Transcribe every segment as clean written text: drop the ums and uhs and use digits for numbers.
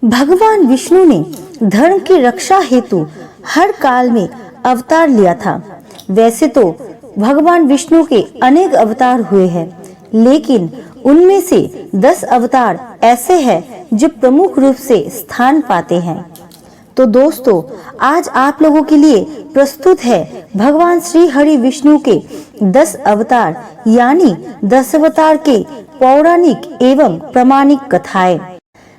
भगवान विष्णु ने धर्म की रक्षा हेतु हर काल में अवतार लिया था। वैसे तो भगवान विष्णु के अनेक अवतार हुए हैं, लेकिन उनमें से 10 अवतार ऐसे हैं जो प्रमुख रूप से स्थान पाते हैं। तो दोस्तों, आज आप लोगों के लिए प्रस्तुत है भगवान श्री हरि विष्णु के 10 अवतार यानी 10 अवतार के पौराणिक एवं प्रमाणिक कथाएं।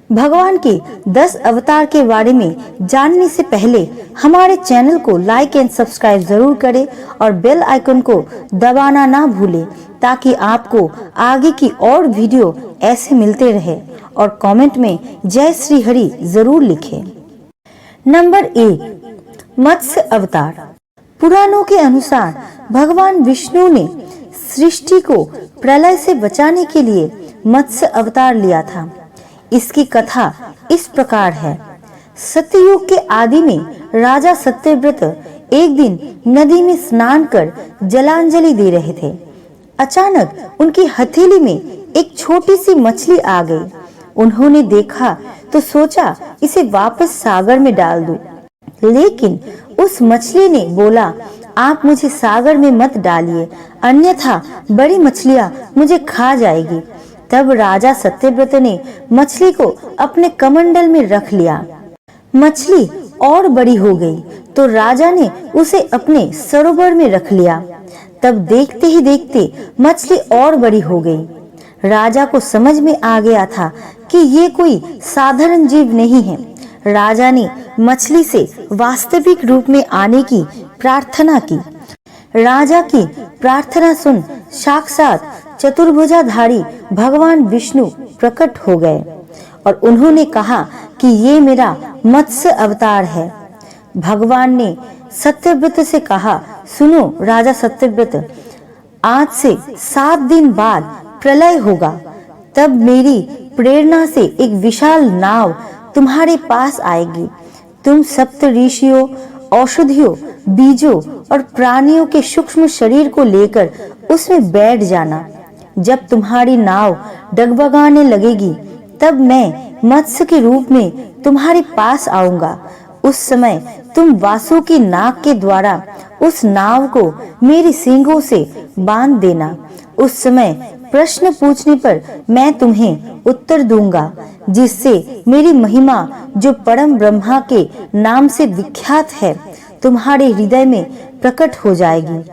भगवान के 10 अवतार के बारे में जानने से पहले हमारे चैनल को लाइक एंड सब्सक्राइब जरूर करें और बेल आइकन को दबाना ना भूलें, ताकि आपको आगे की और वीडियो ऐसे मिलते रहे। और कमेंट में जय श्री हरि जरूर लिखें। नंबर 1, मत्स्य अवतार। पुराणों के अनुसार भगवान विष्णु ने सृष्टि को प्रलय से बचाने के लिए मत्स्य अवतार लिया था। इसकी कथा इस प्रकार है। सत्ययुग के आदि में राजा सत्यव्रत एक दिन नदी में स्नान कर जलांजलि दे रहे थे। अचानक उनकी हथेली में एक छोटी सी मछली आ गई। उन्होंने देखा तो सोचा इसे वापस सागर में डाल दूं, लेकिन उस मछली ने बोला, आप मुझे सागर में मत डालिए, अन्यथा बड़ी मछलियां मुझे खा जाएगी। तब राजा सत्यव्रत ने मछली को अपने कमंडल में रख लिया। मछली और बड़ी हो गई तो राजा ने उसे अपने सरोवर में रख लिया। तब देखते ही देखते मछली और बड़ी हो गई। राजा को समझ में आ गया था कि ये कोई साधारण जीव नहीं है। राजा ने मछली से वास्तविक रूप में आने की प्रार्थना की। राजा की प्रार्थना सुन साक्षात चतुर्भुजाधारी भगवान विष्णु प्रकट हो गए और उन्होंने कहा कि ये मेरा मत्स्य अवतार है। भगवान ने सत्यव्रत से कहा, सुनो राजा सत्यव्रत, आज से 7 दिन बाद प्रलय होगा। तब मेरी प्रेरणा से एक विशाल नाव तुम्हारे पास आएगी। तुम सप्त ऋषियों, औषधियों, बीजों और प्राणियों के सूक्ष्म शरीर को लेकर उसमें बैठ जाना। जब तुम्हारी नाव डगमगाने लगेगी, तब मैं मत्स्य के रूप में तुम्हारे पास आऊंगा। उस समय तुम वासुकी नाग के द्वारा उस नाव को मेरी सींगों से बांध देना। उस समय प्रश्न पूछने पर मैं तुम्हें उत्तर दूंगा, जिससे मेरी महिमा, जो परम ब्रह्मा के नाम से विख्यात है, तुम्हारे हृदय में प्रकट हो जाएगी।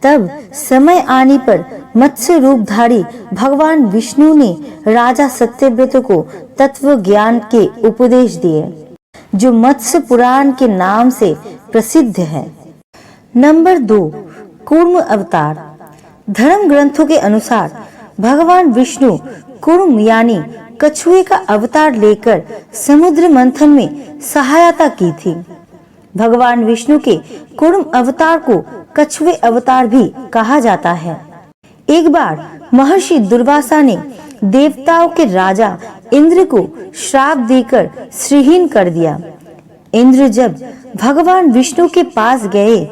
तब समय आने पर मत्स्य रूपधारी भगवान विष्णु ने राजा सत्यव्रत को तत्व ज्ञान के उपदेश दिए, जो मत्स्य पुराण के नाम से प्रसिद्ध है। नंबर 2, कूर्म अवतार। धर्म ग्रंथों के अनुसार भगवान विष्णु कूर्म यानी कछुए का अवतार लेकर समुद्र मंथन में सहायता की थी। भगवान विष्णु के कूर्म अवतार को कछुए अवतार भी कहा जाता है। एक बार महर्षि दुर्वासा ने देवताओं के राजा इंद्र को श्राप देकर श्रीहीन कर दिया। इंद्र जब भगवान विष्णु के पास गए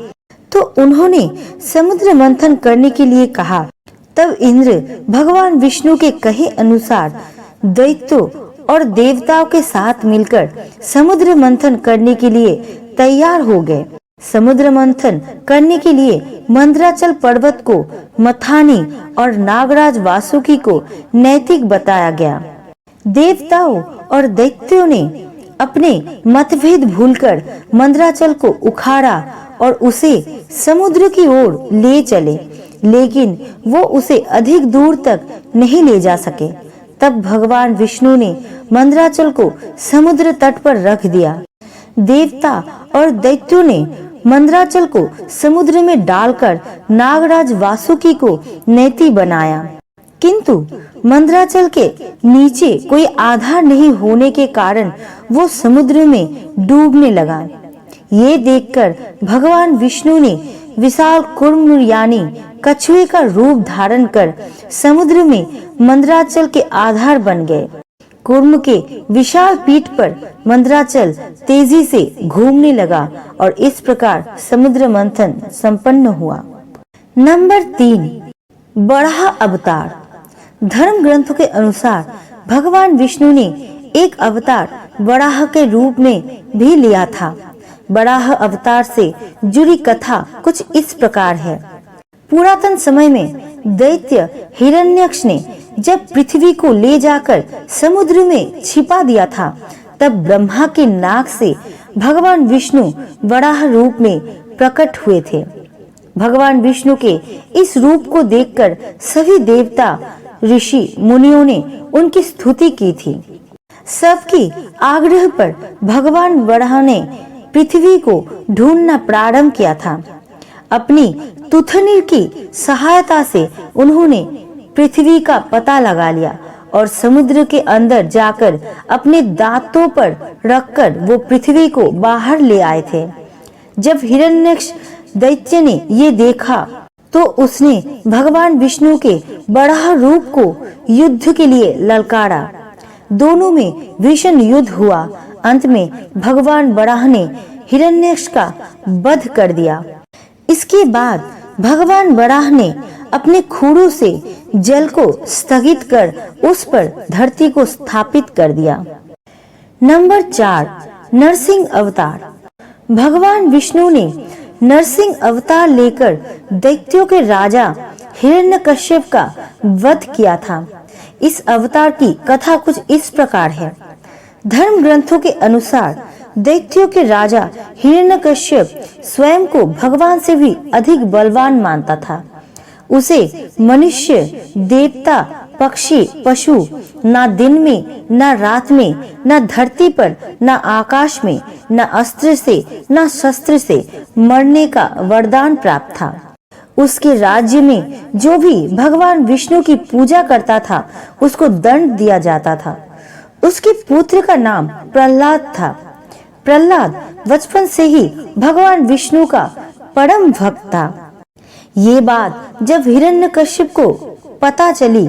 तो उन्होंने समुद्र मंथन करने के लिए कहा। तब इंद्र भगवान विष्णु के कहे अनुसार दैत्यों और देवताओं के साथ मिलकर समुद्र मंथन करने के लिए तैयार हो गए। समुद्र मंथन करने के लिए मंदराचल पर्वत को मथानी और नागराज वासुकी को नैतिक बताया गया। देवताओं और दैत्यों ने अपने मतभेद भूलकर मंदराचल को उखाड़ा और उसे समुद्र की ओर ले चले, लेकिन वो उसे अधिक दूर तक नहीं ले जा सके। तब भगवान विष्णु ने मंदराचल को समुद्र तट पर रख दिया। देवता और दैत्यों ने मंदराचल को समुद्र में डालकर नागराज वासुकी को नैति बनाया, किंतु मंदराचल के नीचे कोई आधार नहीं होने के कारण वो समुद्र में डूबने लगा। ये देखकर भगवान विष्णु ने विशाल कूर्म यानी कछुए का रूप धारण कर समुद्र में मंदराचल के आधार बन गए। कूर्म के विशाल पीठ पर मंदराचल तेजी से घूमने लगा और इस प्रकार समुद्र मंथन संपन्न हुआ। नंबर 3, बराह अवतार। धर्म ग्रंथों के अनुसार भगवान विष्णु ने एक अवतार वराह के रूप में भी लिया था। वराह अवतार से जुड़ी कथा कुछ इस प्रकार है। पुरातन समय में दैत्य हिरण्यक्ष ने जब पृथ्वी को ले जाकर समुद्र में छिपा दिया था, तब ब्रह्मा के नाक से भगवान विष्णु वराह रूप में प्रकट हुए थे। भगवान विष्णु के इस रूप को देखकर सभी देवता, ऋषि, मुनियों ने उनकी स्तुति की थी। सबकी आग्रह पर भगवान वराह ने पृथ्वी को ढूंढना प्रारंभ किया था। अपनी तुथनिर की सहायता से उन्होंने पृथ्वी का पता लगा लिया और समुद्र के अंदर जाकर अपने दांतों पर रखकर वो पृथ्वी को बाहर ले आए थे। जब हिरण्यक्ष दैत्य ने ये देखा तो उसने भगवान विष्णु के वराह रूप को युद्ध के लिए ललकारा। दोनों में भीषण युद्ध हुआ। अंत में भगवान वराह ने हिरण्यक्ष का वध कर दिया। इसके बाद भगवान वराह ने अपने खुरों से जल को स्थगित कर उस पर धरती को स्थापित कर दिया। नंबर 4, नरसिंह अवतार। भगवान विष्णु ने नरसिंह अवतार लेकर दैत्यों के राजा हिरण्यकश्यप का वध किया था। इस अवतार की कथा कुछ इस प्रकार है। धर्म ग्रंथों के अनुसार दैत्यों के राजा हिरण्यकश्यप स्वयं को भगवान से भी अधिक बलवान मानता था। उसे मनुष्य, देवता, पक्षी, पशु ना दिन में, ना रात में, ना धरती पर, ना आकाश में, ना अस्त्र से, ना शस्त्र से मरने का वरदान प्राप्त था। उसके राज्य में जो भी भगवान विष्णु की पूजा करता था उसको दंड दिया जाता था। उसके पुत्र का नाम प्रहलाद था। प्रहलाद बचपन से ही भगवान विष्णु का परम भक्त था। ये बात जब हिरण्यकश्यप को पता चली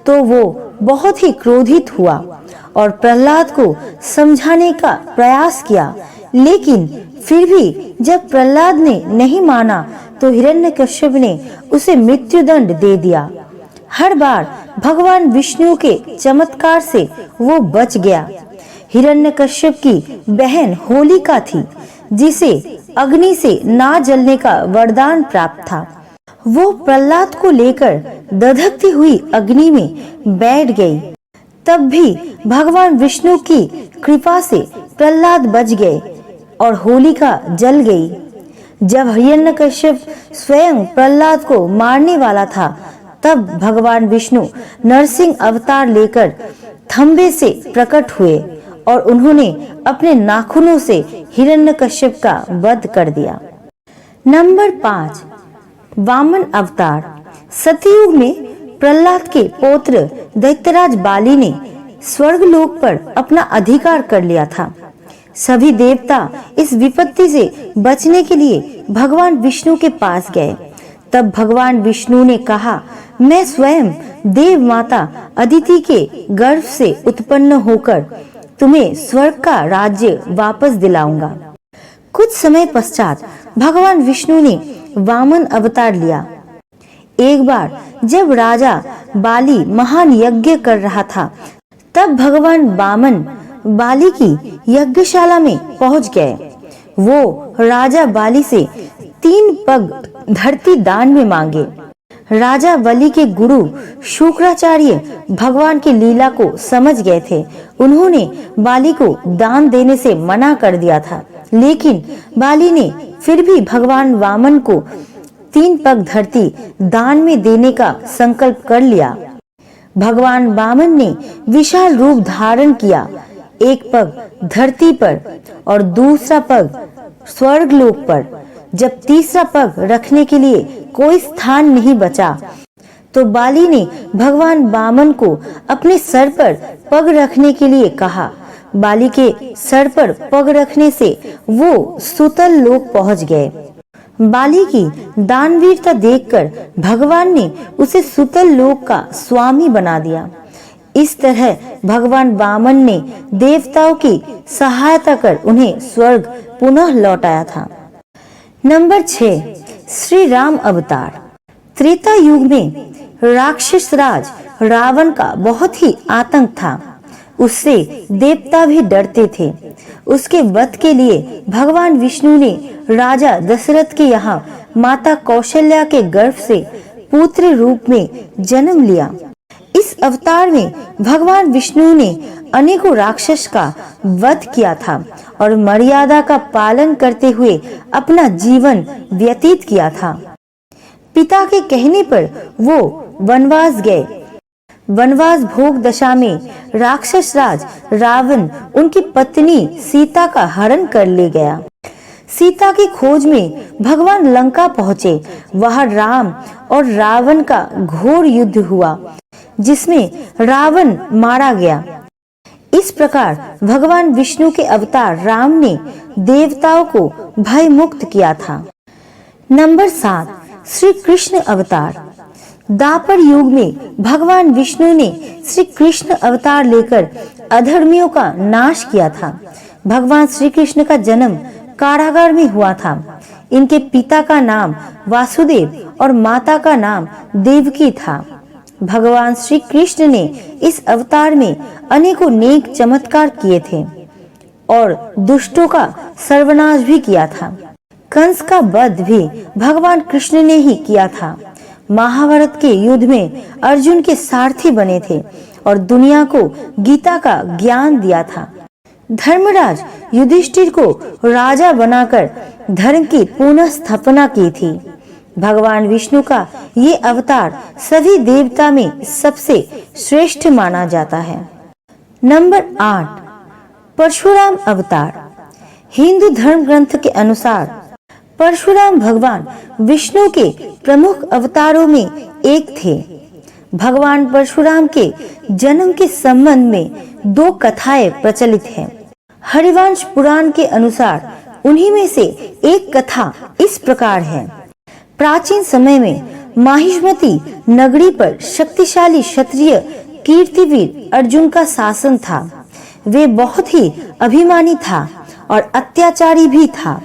तो वो बहुत ही क्रोधित हुआ और प्रहलाद को समझाने का प्रयास किया, लेकिन फिर भी जब प्रहलाद ने नहीं माना तो हिरण्यकश्यप ने उसे मृत्युदंड दे दिया। हर बार भगवान विष्णु के चमत्कार से वो बच गया। हिरण्यकश्यप की बहन होलिका थी, जिसे अग्नि से ना जलने का वरदान प्राप्त था। वो प्रहलाद को लेकर दधकती हुई अग्नि में बैठ गई। तब भी भगवान विष्णु की कृपा से प्रहलाद बच गए और होलिका जल गई। जब हिरण्यकश्यप स्वयं प्रहलाद को मारने वाला था, तब भगवान विष्णु नरसिंह अवतार लेकर थंबे से प्रकट हुए और उन्होंने अपने नाखूनों से हिरण्यकश्यप का वध कर दिया। नंबर 5, वामन अवतार। सतयुग में प्रहलाद के पौत्र दैत्यराज बाली ने स्वर्गलोक पर अपना अधिकार कर लिया था। सभी देवता इस विपत्ति से बचने के लिए भगवान विष्णु के पास गए। तब भगवान विष्णु ने कहा, मैं स्वयं देव माता अदिति के गर्भ से उत्पन्न होकर तुम्हें स्वर्ग का राज्य वापस दिलाऊंगा। कुछ समय पश्चात भगवान विष्णु ने वामन अवतार लिया। एक बार जब राजा बाली महान यज्ञ कर रहा था, तब भगवान वामन बाली की यज्ञशाला में पहुंच गए। वो राजा बाली से 3 पग धरती दान में मांगे। राजा बलि के गुरु शुक्राचार्य भगवान की लीला को समझ गए थे। उन्होंने बाली को दान देने से मना कर दिया था, लेकिन बाली ने फिर भी भगवान वामन को 3 पग धरती दान में देने का संकल्प कर लिया। भगवान वामन ने विशाल रूप धारण किया। एक पग धरती पर और दूसरा पग स्वर्गलोक पर। जब तीसरा पग रखने के लिए कोई स्थान नहीं बचा, तो बाली ने भगवान वामन को अपने सर पर पग रखने के लिए कहा। बाली के सर पर पग रखने से वो सुतल लोक पहुंच गए। बाली की दानवीरता देखकर भगवान ने उसे सुतल लोक का स्वामी बना दिया। इस तरह भगवान वामन ने देवताओं की सहायता कर उन्हें स्वर्ग पुनः लौटाया था। नंबर 6, श्री राम अवतार। त्रेता युग में राक्षस राज रावण का बहुत ही आतंक था। उससे देवता भी डरते थे। उसके वध के लिए भगवान विष्णु ने राजा दशरथ के यहाँ माता कौशल्या के गर्भ से पुत्र रूप में जन्म लिया। इस अवतार में भगवान विष्णु ने अनेकों राक्षस का वध किया था और मर्यादा का पालन करते हुए अपना जीवन व्यतीत किया था। पिता के कहने पर वो वनवास गए। वनवास भोग दशा में राक्षस राज रावण उनकी पत्नी सीता का हरण कर ले गया। सीता की खोज में भगवान लंका पहुंचे। वहां राम और रावण का घोर युद्ध हुआ, जिसमें रावण मारा गया। इस प्रकार भगवान विष्णु के अवतार राम ने देवताओं को भय मुक्त किया था। नंबर 7, श्री कृष्ण अवतार। द्वापर युग में भगवान विष्णु ने श्री कृष्ण अवतार लेकर अधर्मियों का नाश किया था। भगवान श्री कृष्ण का जन्म कारागार में हुआ था। इनके पिता का नाम वासुदेव और माता का नाम देवकी था। भगवान श्री कृष्ण ने इस अवतार में अनेकों नेक चमत्कार किए थे और दुष्टों का सर्वनाश भी किया था। कंस का वध भी भगवान कृष्ण ने ही किया था। महाभारत के युद्ध में अर्जुन के सारथी बने थे और दुनिया को गीता का ज्ञान दिया था। धर्मराज युधिष्ठिर को राजा बनाकर धर्म की पुनः स्थापना की थी। भगवान विष्णु का ये अवतार सभी देवता में सबसे श्रेष्ठ माना जाता है। नंबर 8, परशुराम अवतार। हिंदू धर्म ग्रंथ के अनुसार परशुराम भगवान विष्णु के प्रमुख अवतारों में एक थे। भगवान परशुराम के जन्म के संबंध में 2 कथाएं प्रचलित हैं। हरिवंश पुराण के अनुसार उन्हीं में से एक कथा इस प्रकार है। प्राचीन समय में माहिष्मती नगरी पर शक्तिशाली क्षत्रिय कीर्तिवीर अर्जुन का शासन था। वे बहुत ही अभिमानी था और अत्याचारी भी था।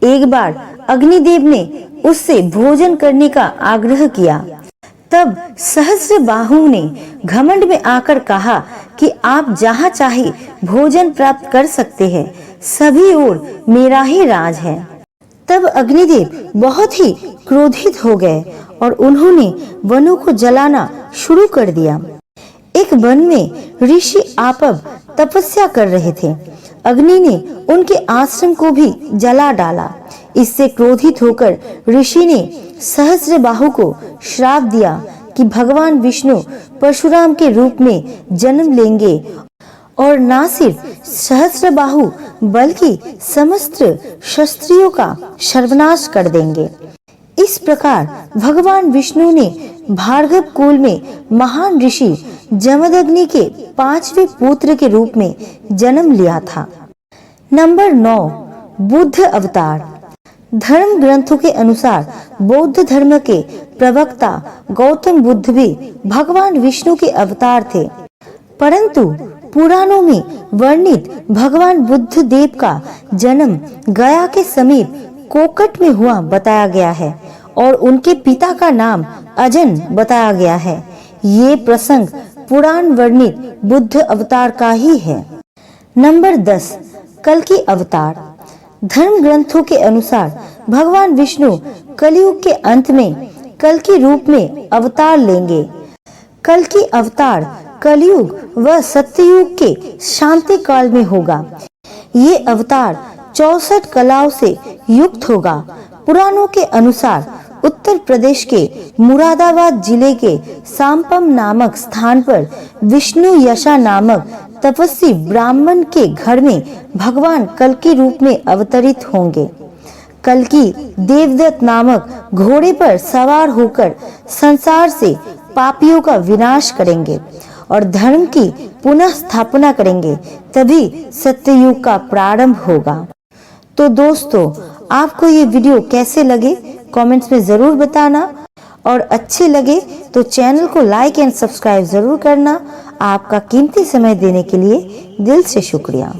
एक बार अग्निदेव ने उससे भोजन करने का आग्रह किया। तब सहस्त्रबाहु ने घमंड में आकर कहा कि आप जहाँ चाहे भोजन प्राप्त कर सकते हैं, सभी ओर मेरा ही राज है। तब अग्निदेव बहुत ही क्रोधित हो गए और उन्होंने वनों को जलाना शुरू कर दिया। एक वन में ऋषि आपब तपस्या कर रहे थे। अग्नि ने उनके आश्रम को भी जला डाला। इससे क्रोधित होकर ऋषि ने सहस्त्रबाहु को श्राप दिया कि भगवान विष्णु परशुराम के रूप में जन्म लेंगे और न सिर्फ सहस्त्रबाहु बल्कि समस्त क्षत्रियों का सर्वनाश कर देंगे। इस प्रकार भगवान विष्णु ने भार्गव कुल में महान ऋषि जमदग्नि के 5वें पुत्र के रूप में जन्म लिया था। नंबर 9, बुद्ध अवतार। धर्म ग्रंथों के अनुसार बौद्ध धर्म के प्रवक्ता गौतम बुद्ध भी भगवान विष्णु के अवतार थे, परंतु पुराणों में वर्णित भगवान बुद्ध देव का जन्म गया के समीप कोकट में हुआ बताया गया है और उनके पिता का नाम अजन बताया गया है। ये प्रसंग पुराण वर्णित बुद्ध अवतार का ही है। नंबर 10, कल्कि अवतार। धर्म ग्रंथों के अनुसार भगवान विष्णु कलयुग के अंत में कल्कि रूप में अवतार लेंगे। कल्कि अवतार कलयुग व सत्ययुग के शांति काल में होगा। ये अवतार 64 कलाओं से युक्त होगा। पुराणों के अनुसार उत्तर प्रदेश के मुरादाबाद जिले के सांपम नामक स्थान पर विष्णु यशा नामक तपस्वी ब्राह्मण के घर में भगवान कल्कि रूप में अवतरित होंगे। कल्कि देवदत्त नामक घोड़े पर सवार होकर संसार से पापियों का विनाश करेंगे और धर्म की पुनः स्थापना करेंगे। तभी सत्ययुग का प्रारंभ होगा। तो दोस्तों, आपको ये वीडियो कैसे लगे कमेंट्स में जरूर बताना और अच्छे लगे तो चैनल को लाइक एंड सब्सक्राइब जरूर करना। आपका कीमती समय देने के लिए दिल से शुक्रिया।